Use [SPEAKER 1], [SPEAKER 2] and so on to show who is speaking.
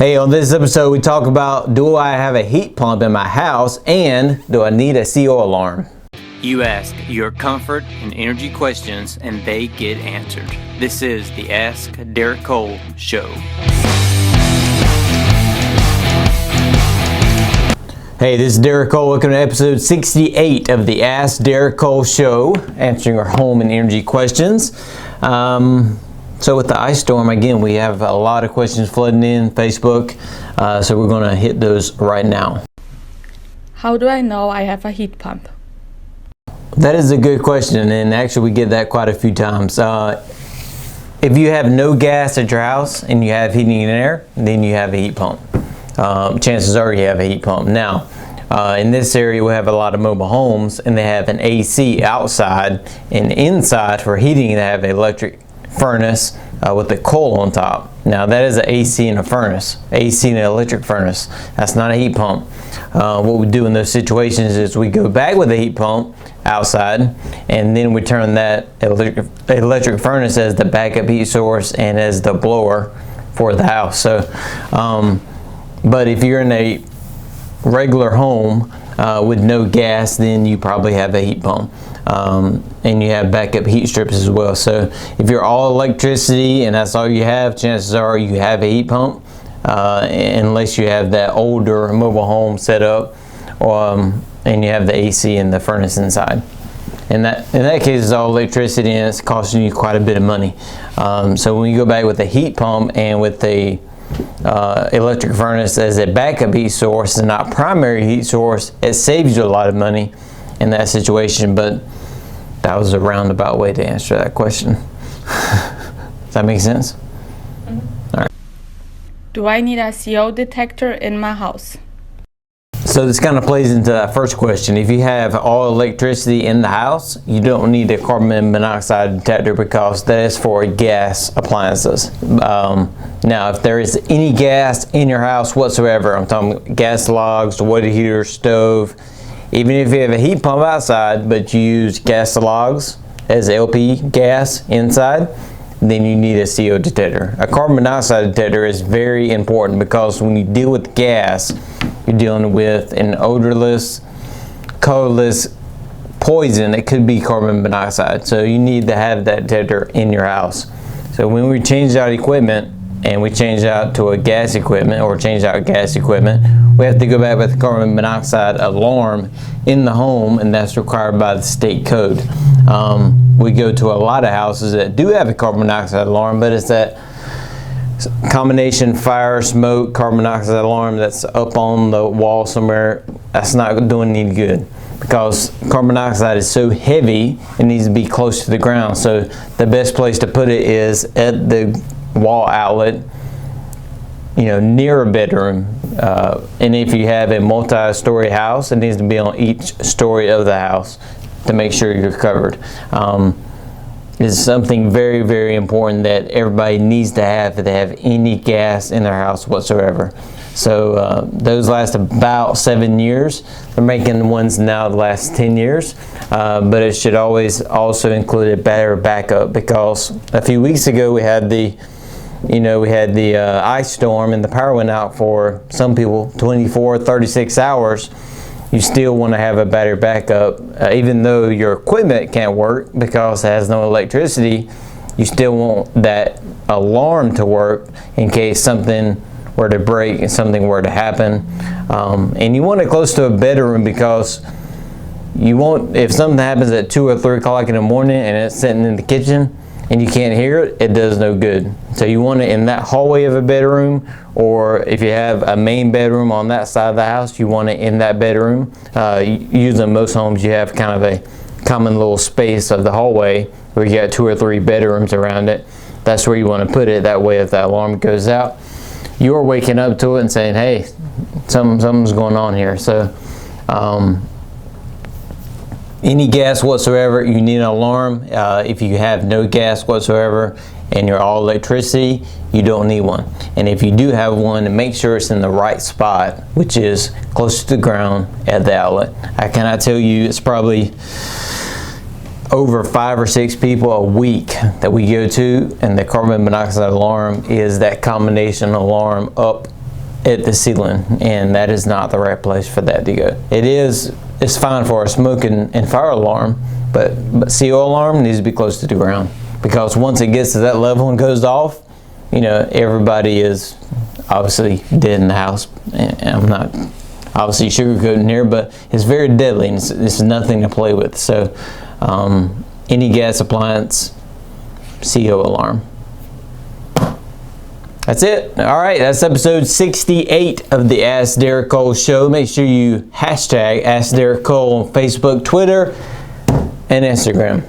[SPEAKER 1] Hey, on this episode we talk about, do I have a heat pump in my house and do I need a CO alarm?
[SPEAKER 2] You ask your comfort and energy questions and they get answered. This is the Ask Derek Cole Show.
[SPEAKER 1] Hey, this is Derek Cole. Welcome to episode 68 of the Ask Derek Cole Show, answering our home and energy questions. So with the ice storm, again, we have a lot of questions flooding in Facebook, so we're going to hit those right now.
[SPEAKER 3] How do I know I have a heat pump?
[SPEAKER 1] That is a good question, and actually we get that quite a few times. If you have no gas at your house and you have heating and air, then you have a heat pump. Chances are you have a heat pump. Now, in this area we have a lot of mobile homes and they have an AC outside, and inside for heating they have an electric furnace with a coil on top. Now that is an AC and a furnace, AC and an electric furnace. That's not a heat pump. What we do in those situations is we go back with a heat pump outside, and then we turn that electric furnace as the backup heat source and as the blower for the house. So, but if you're in a regular home with no gas, then you probably have a heat pump. And you have backup heat strips as well. So if you're all electricity and that's all you have, chances are you have a heat pump, unless you have that older mobile home set up, and you have the AC and the furnace inside. In that case, it's all electricity and it's costing you quite a bit of money. So when you go back with a heat pump and with the electric furnace as a backup heat source and not primary heat source, it saves you a lot of money in that situation. But that was a roundabout way to answer that question. Does that make sense?
[SPEAKER 3] Mm-hmm.
[SPEAKER 1] All right.
[SPEAKER 3] Do I need a CO detector in my house?
[SPEAKER 1] So this kind of plays into that first question. If you have all electricity in the house, you don't need a carbon monoxide detector because that is for gas appliances. Now, if there is any gas in your house whatsoever, I'm talking gas logs, water heater, stove, even if you have a heat pump outside, but you use gas logs as LP gas inside, then you need a CO detector. A carbon monoxide detector is very important because when you deal with gas, you're dealing with an odorless, colorless poison that could be carbon monoxide. So you need to have that detector in your house. So when we change out equipment and we change out to a gas equipment or change out gas equipment, we have to go back with the carbon monoxide alarm in the home, and that's required by the state code. We go to a lot of houses that do have a carbon monoxide alarm, but it's that combination fire, smoke, carbon monoxide alarm that's up on the wall somewhere. That's not doing any good because carbon monoxide is so heavy, it needs to be close to the ground. So the best place to put it is at the wall outlet, near a bedroom. And if you have a multi-story house, it needs to be on each story of the house to make sure you're covered. It's something very, very important that everybody needs to have if they have any gas in their house whatsoever. So those last about 7 years. They're making ones now that last 10 years, but it should always also include a battery backup, because a few weeks ago we had the ice storm and the power went out for some people 24, 36 hours. You still want to have a battery backup, even though your equipment can't work because it has no electricity. You still want that alarm to work in case something were to break and something were to happen. And you want it close to a bedroom because you won't, if something happens at 2 or 3 o'clock in the morning and it's sitting in the kitchen and you can't hear it, it does no good. So you want it in that hallway of a bedroom, or if you have a main bedroom on that side of the house, you want it in that bedroom. Usually in most homes you have kind of a common little space of the hallway where you got 2 or 3 bedrooms around it. That's where you want to put it. That way if that alarm goes out, you're waking up to it and saying, hey, something's going on here. So any gas whatsoever, you need an alarm. If you have no gas whatsoever and you're all electricity, you don't need one. And if you do have one, make sure it's in the right spot, which is close to the ground at the outlet. I cannot tell you, it's probably over 5 or 6 people a week that we go to, and the carbon monoxide alarm is that combination alarm up at the ceiling, and that is not the right place for that to go. It's fine for a smoke and fire alarm, but CO alarm needs to be close to the ground, because once it gets to that level and goes off, everybody is obviously dead in the house. And I'm not obviously sugarcoating here, but it's very deadly, and it's nothing to play with. So any gas appliance, CO alarm. That's it. All right, that's episode 68 of the Ask Derek Cole Show. Make sure you hashtag Ask Derek Cole on Facebook, Twitter, and Instagram.